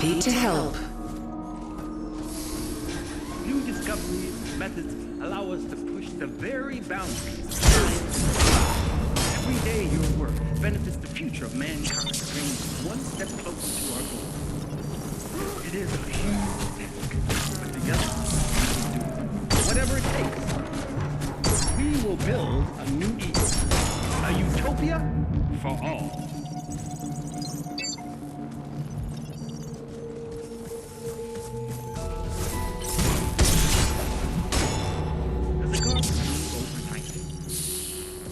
Happy to help. New discoveries and methods allow us to push the very boundaries of science. Every day your work benefits the future of mankind, bringing us one step closer to our goal. It is a huge task, but together, we can do it. Whatever it takes, we will build a new Eden, a utopia for all.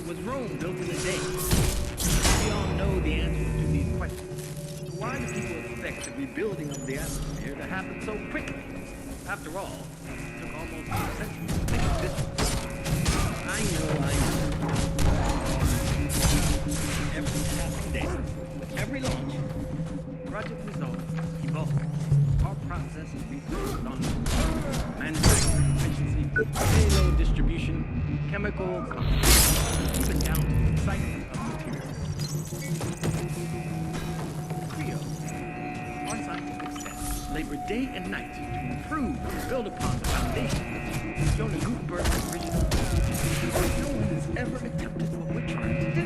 Was Rome built in a day? We all know the answers to these questions. So why do people expect the rebuilding of the atmosphere to happen so quickly? After all, it took almost 2 centuries to make it this way. I know. Every passing day, with every launch, project results evolve. Our process is researched on manufacturing efficiency, payload distribution, chemical composition, even down to the recycling of materials. Creo, our scientific staff, labor day and night to improve and build upon the foundation shown in Gutenberg's original. No one has ever attempted what we're trying to do.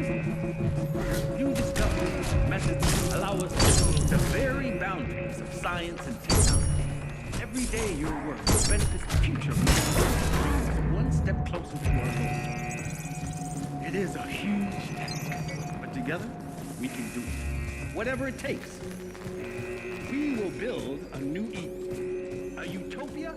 New discoveries and methods allow us to push the very boundaries of science and technology. Every day your work benefits the future of mankind, brings us one step closer to our goal. It is a huge task, but together we can do it. Whatever it takes, we will build a new Eden, a utopia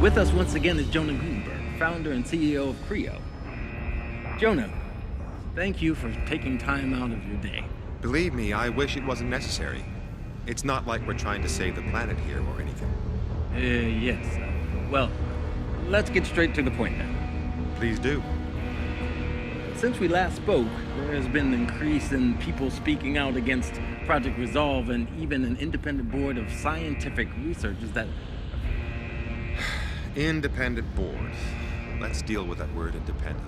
With us once again is Jonah Gutenberg, founder and CEO of Creo. Jonah, thank you for taking time out of your day. Believe me, I wish it wasn't necessary. It's not like we're trying to save the planet here or anything. Yes. Well, let's get straight to the point then. Please do. Since we last spoke, there has been an increase in people speaking out against Project Resolve and even an independent board of scientific researchers that... Independent board. Let's deal with that word independent.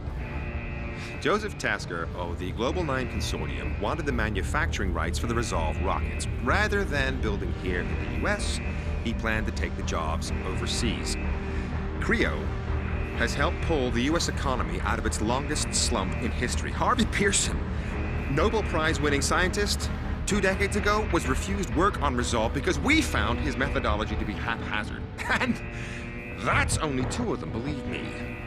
Joseph Tasker of the Global 9 Consortium wanted the manufacturing rights for the Resolve rockets. Rather than building here in the US, he planned to take the jobs overseas. Creo has helped pull the US economy out of its longest slump in history. Harvey Pearson, Nobel Prize-winning scientist, 2 decades ago, was refused work on Resolve because we found his methodology to be haphazard. And that's only 2 of them, believe me.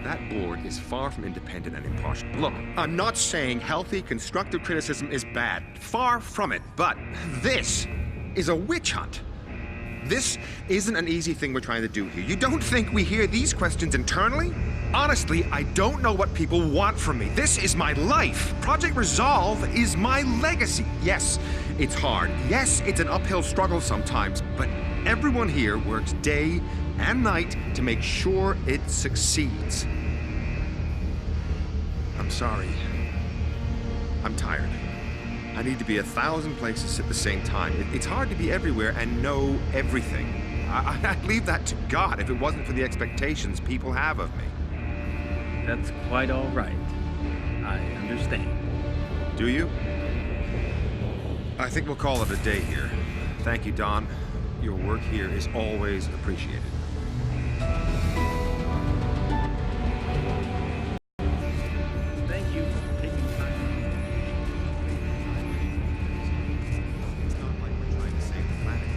That board is far from independent and impartial. Look, I'm not saying healthy, constructive criticism is bad. Far from it. But this is a witch hunt. This isn't an easy thing we're trying to do here. You don't think we hear these questions internally? Honestly, I don't know what people want from me. This is my life. Project Resolve is my legacy. Yes, it's hard. Yes, it's an uphill struggle sometimes, but everyone here works day and night to make sure it succeeds. I'm sorry. I'm tired. I need to be 1,000 places at the same time. It's hard to be everywhere and know everything. I'd leave that to God if it wasn't for the expectations people have of me. That's quite all right. I understand. Do you? I think we'll call it a day here. Thank you, Don. Your work here is always appreciated. Thank you for taking time. It's not like we're trying to save the planet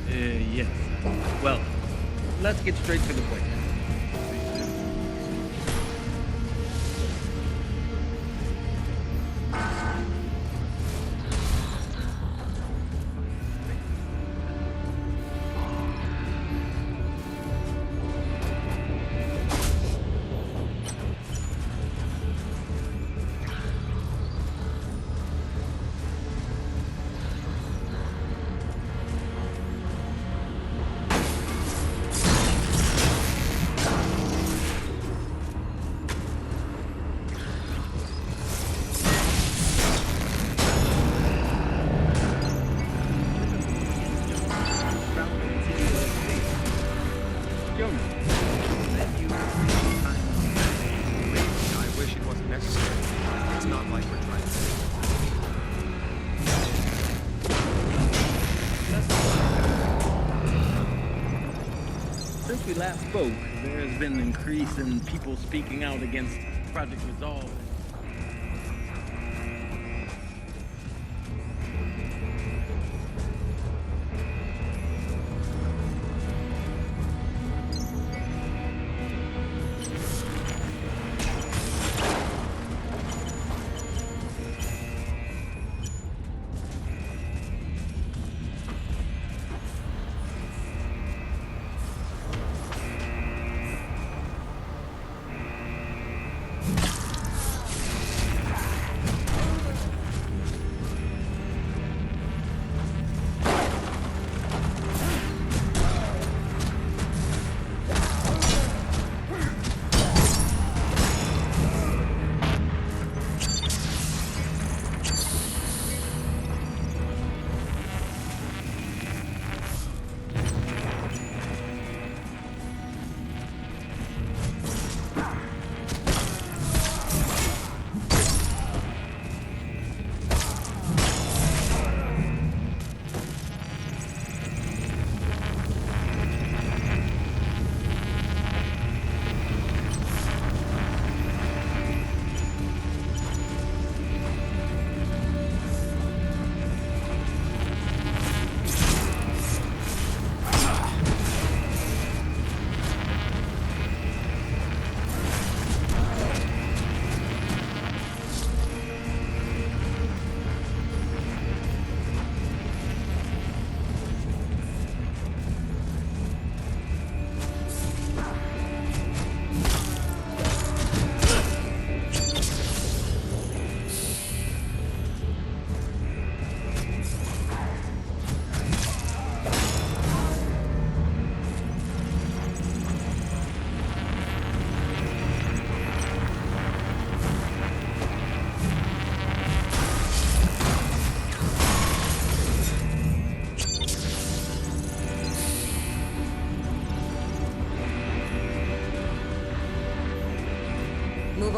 here. Yes. Well, let's get straight to the point. I wish it wasn't necessary. It's not like we're trying to. Since we last spoke, there has been an increase in people speaking out against Project Resolve.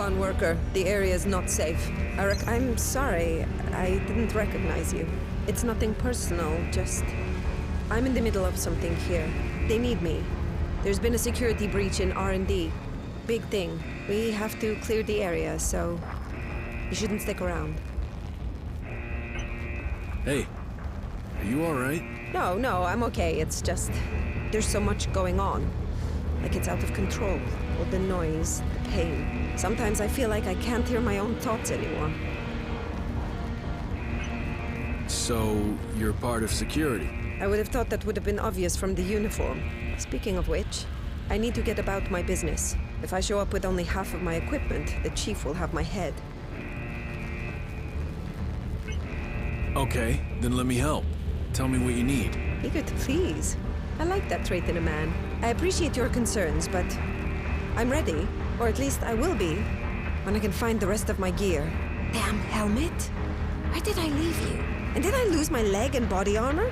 on, worker. The area is not safe. Eric, I'm sorry. I didn't recognize you. It's nothing personal, just... I'm in the middle of something here. They need me. There's been a security breach in R&D. Big thing. We have to clear the area, so... You shouldn't stick around. Hey, are you alright? No, I'm okay. It's just... There's so much going on. Like it's out of control. All the noise, the pain. Sometimes I feel like I can't hear my own thoughts anymore. So, you're part of security? I would have thought that would have been obvious from the uniform. Speaking of which, I need to get about my business. If I show up with only half of my equipment, the chief will have my head. Okay, then let me help. Tell me what you need. Eager to please. I like that trait in a man. I appreciate your concerns, but I'm ready, or at least I will be, when I can find the rest of my gear. Damn helmet! Where did I leave you? And did I lose my leg and body armor?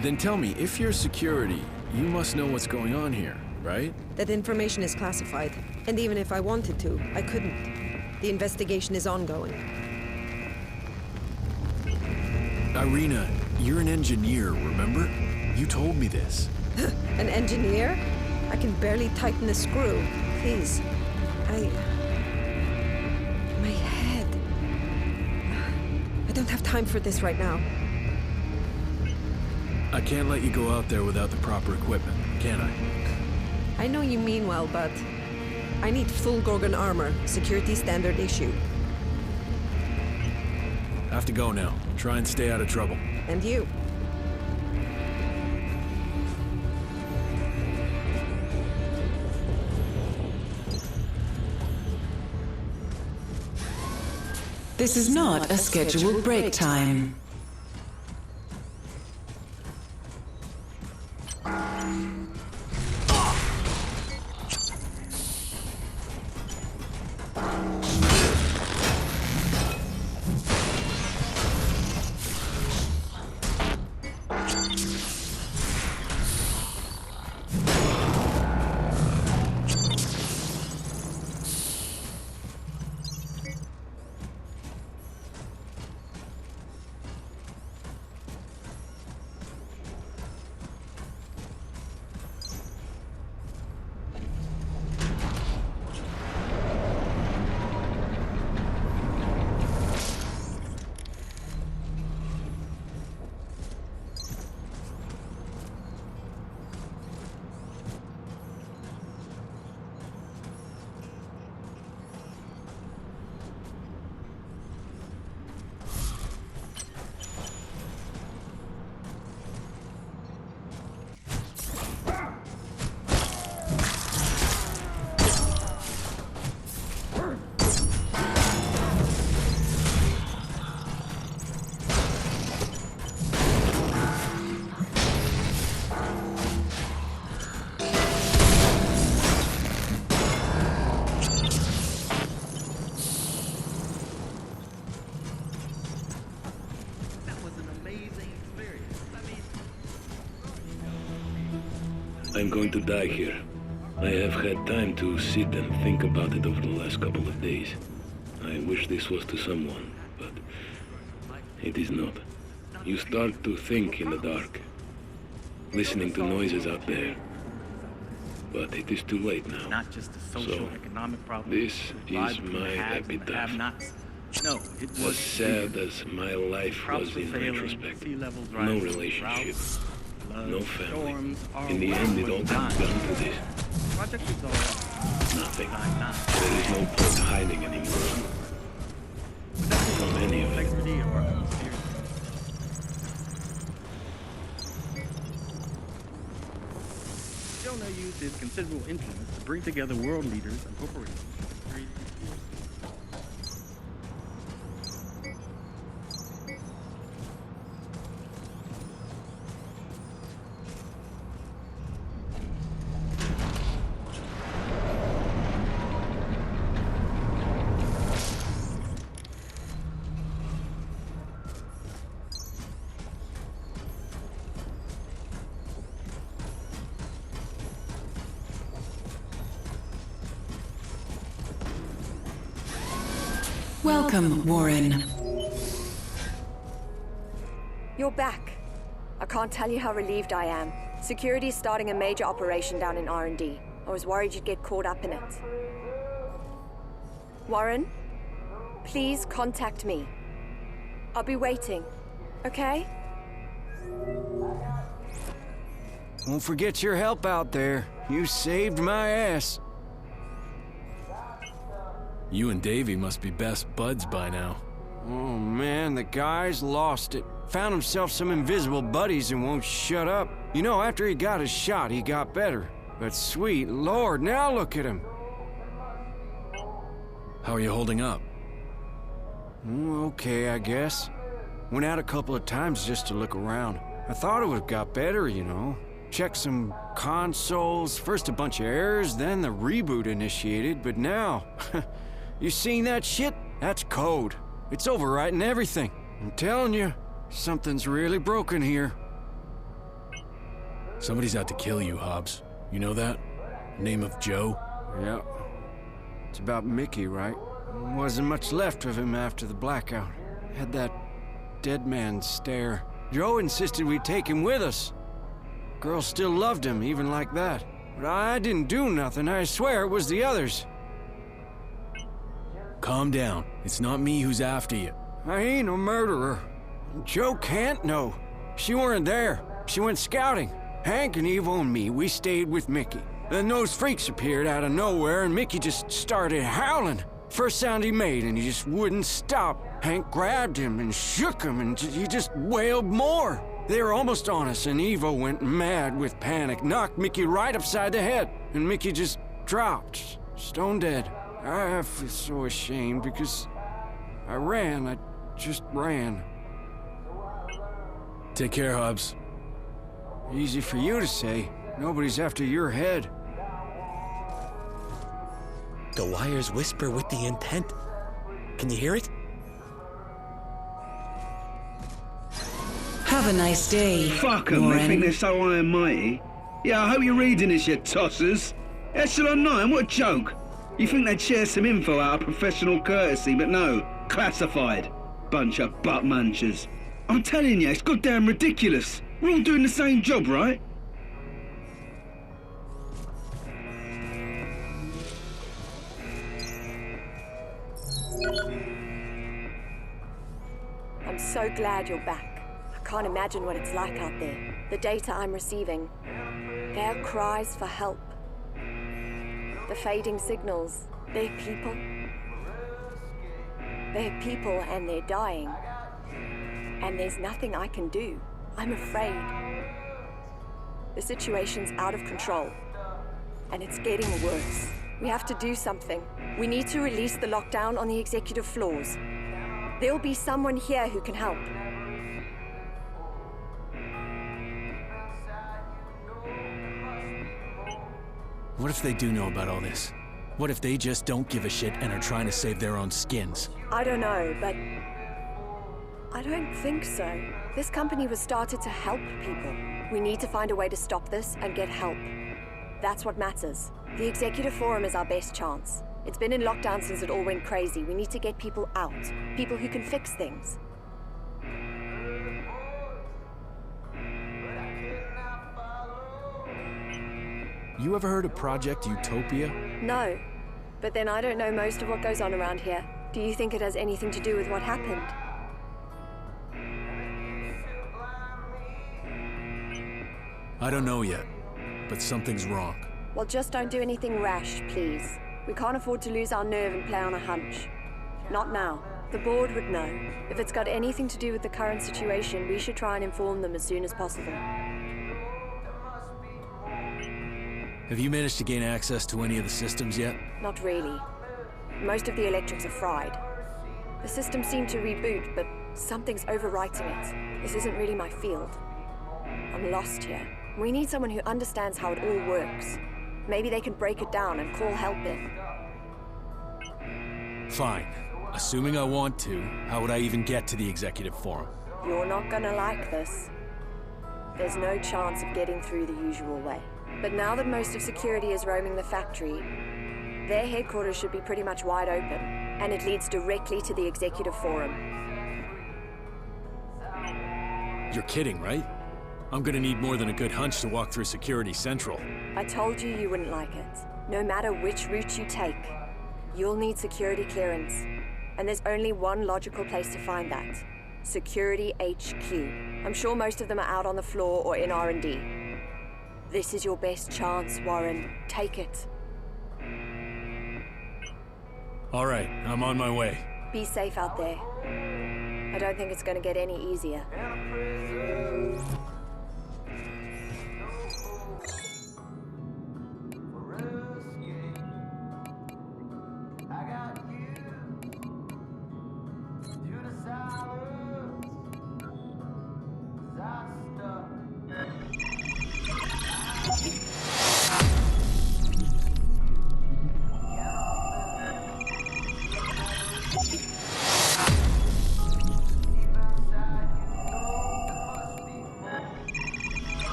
Then tell me, if you're security, you must know what's going on here, right? That information is classified, and even if I wanted to, I couldn't. The investigation is ongoing. Irina, you're an engineer, remember? You told me this. An engineer? I can barely tighten a screw. Please. My head. I don't have time for this right now. I can't let you go out there without the proper equipment, can I? I know you mean well, but I need full Gorgon armor. Security standard issue. Have to go now. Try and stay out of trouble. And you. This is not a scheduled break time. I'm going to die here. I have had time to sit and think about it over the last couple of days. I wish this was to someone, but it is not. You start to think in the dark, listening to noises out there. But it is too late now. Not just a social economic problem. This is my epitaph. No, it was as sad as my life was in retrospect. No relationship. No family. In the end, it all comes down to this. Nothing. There is no point hiding anymore. From any of it. Jonah used his considerable influence to bring together world leaders and corporations. Welcome, Warren. You're back. I can't tell you how relieved I am. Security is starting a major operation down in R&D. I was worried you'd get caught up in it. Warren, please contact me. I'll be waiting, okay? Won't forget your help out there. You saved my ass. You and Davey must be best buds by now. Oh man, the guy's lost it. Found himself some invisible buddies and won't shut up. You know, after he got his shot, he got better. But sweet Lord, now look at him. How are you holding up? Okay, I guess. Went out a couple of times just to look around. I thought it would've got better, you know. Checked some consoles, first a bunch of errors, then the reboot initiated, but now... You seen that shit? That's code. It's overwriting everything. I'm telling you, something's really broken here. Somebody's out to kill you, Hobbs. You know that? Name of Joe? Yeah. It's about Mickey, right? Wasn't much left of him after the blackout. Had that dead man stare. Joe insisted we take him with us. Girl still loved him, even like that. But I didn't do nothing. I swear it was the others. Calm down. It's not me who's after you. I ain't a murderer. Joe can't know. She weren't there. She went scouting. Hank and Evo and me, we stayed with Mickey. Then those freaks appeared out of nowhere and Mickey just started howling. First sound he made and he just wouldn't stop. Hank grabbed him and shook him and he just wailed more. They were almost on us and Evo went mad with panic, knocked Mickey right upside the head, and Mickey just dropped, stone dead. I feel so ashamed because I ran. I just ran. Take care, Hobbs. Easy for you to say. Nobody's after your head. The wires whisper with the intent. Can you hear it? Have a nice day, Fuck 'em, they think they're so high and mighty. Yeah, I hope you're reading this, you tossers. Echelon 9, what a joke. You think they'd share some info out of professional courtesy, but no, classified. Bunch of butt munchers. I'm telling you, it's goddamn ridiculous. We're all doing the same job, right? I'm so glad you're back. I can't imagine what it's like out there. The data I'm receiving, their cries for help. The fading signals, they're people. They're people and they're dying. And there's nothing I can do. I'm afraid. The situation's out of control. And it's getting worse. We have to do something. We need to release the lockdown on the executive floors. There'll be someone here who can help. What if they do know about all this? What if they just don't give a shit and are trying to save their own skins? I don't know, but I don't think so. This company was started to help people. We need to find a way to stop this and get help. That's what matters. The Executive Forum is our best chance. It's been in lockdown since it all went crazy. We need to get people out. People who can fix things. You ever heard of Project Utopia? No. But then I don't know most of what goes on around here. Do you think it has anything to do with what happened? I don't know yet, but something's wrong. Well, just don't do anything rash, please. We can't afford to lose our nerve and play on a hunch. Not now. The board would know. If it's got anything to do with the current situation, we should try and inform them as soon as possible. Have you managed to gain access to any of the systems yet? Not really. Most of the electrics are fried. The systems seem to reboot, but something's overwriting it. This isn't really my field. I'm lost here. We need someone who understands how it all works. Maybe they can break it down and call help in. Fine. Assuming I want to, how would I even get to the Executive Forum? You're not gonna like this. There's no chance of getting through the usual way. But now that most of security is roaming the factory, Their headquarters should be pretty much wide open, and it leads directly to the executive forum. You're kidding, right? I'm gonna need more than a good hunch to walk through Security Central. I told you you wouldn't like it. No matter which route you take, you'll need security clearance. And there's only one logical place to find that. Security HQ. I'm sure most of them are out on the floor or in R&D. This is your best chance, Warren. Take it. All right, I'm on my way. Be safe out there. I don't think it's gonna get any easier.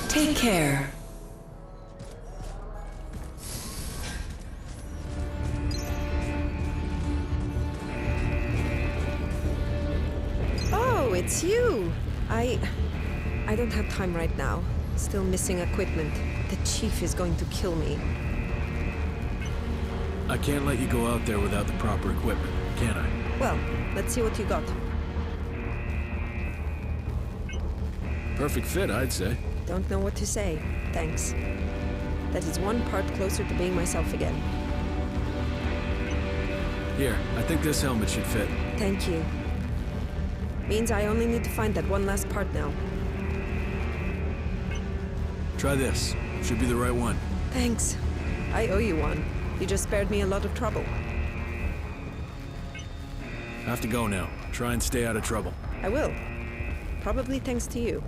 Take care. Oh, it's you! I don't have time right now. Still missing equipment. The chief is going to kill me. I can't let you go out there without the proper equipment, can I? Well, let's see what you got. Perfect fit, I'd say. Don't know what to say. Thanks. That is one part closer to being myself again. Here, I think this helmet should fit. Thank you. Means I only need to find that one last part now. Try this. Should be the right one. Thanks. I owe you one. You just spared me a lot of trouble. Have to go now. Try and stay out of trouble. I will. Probably thanks to you.